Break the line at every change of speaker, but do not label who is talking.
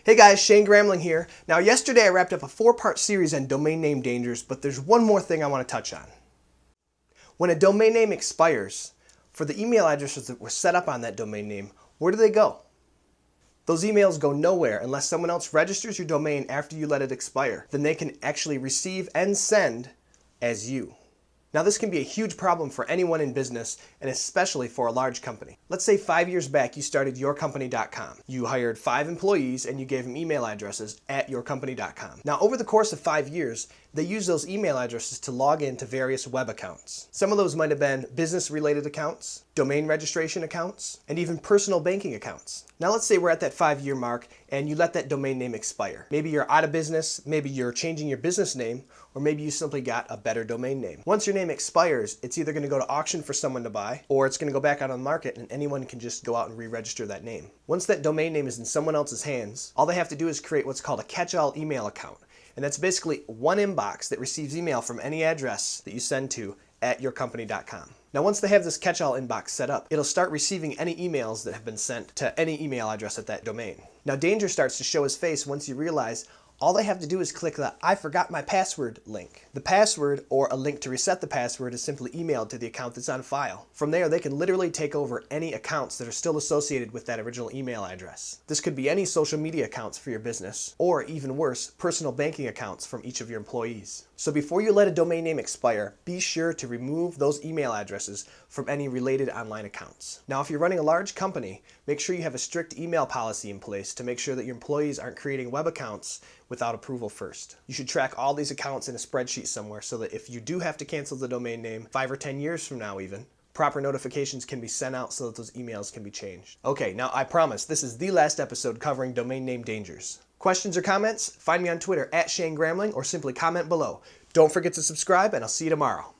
Hey guys, Shane Gramling here. Now yesterday I wrapped up a 4-part series on domain name dangers, but there's one more thing I want to touch on. When a domain name expires, for the email addresses that were set up on that domain name, where do they go? Those emails go nowhere unless someone else registers your domain after you let it expire. Then they can actually receive and send as you. Now this can be a huge problem for anyone in business and especially for a large company. Let's say 5 years back you started yourcompany.com. You hired 5 employees and you gave them email addresses at yourcompany.com. Now over the course of 5 years, they use those email addresses to log into various web accounts. Some of those might have been business-related accounts, domain registration accounts, and even personal banking accounts. Now let's say we're at that 5-year mark and you let that domain name expire. Maybe you're out of business, maybe you're changing your business name, or maybe you simply got a better domain name. Once your name expires, it's either going to go to auction for someone to buy, or it's going to go back out on the market and anyone can just go out and re-register that name. Once that domain name is in someone else's hands, all they have to do is create what's called a catch-all email account. And that's basically one inbox that receives email from any address that you send to at yourcompany.com. Now once they have this catch-all inbox set up, it'll start receiving any emails that have been sent to any email address at that domain. Now danger starts to show its face once you realize all they have to do is click the "I forgot my password" link. The password, or a link to reset the password, is simply emailed to the account that's on file. From there, they can literally take over any accounts that are still associated with that original email address. This could be any social media accounts for your business, or even worse, personal banking accounts from each of your employees. So before you let a domain name expire, be sure to remove those email addresses from any related online accounts. Now, if you're running a large company, make sure you have a strict email policy in place to make sure that your employees aren't creating web accounts without approval first. You should track all these accounts in a spreadsheet somewhere so that if you do have to cancel the domain name 5 or 10 years from now even, proper notifications can be sent out so that those emails can be changed. Okay, now I promise this is the last episode covering domain name dangers. Questions or comments? Find me on Twitter at Shane Gramling or simply comment below. Don't forget to subscribe and I'll see you tomorrow.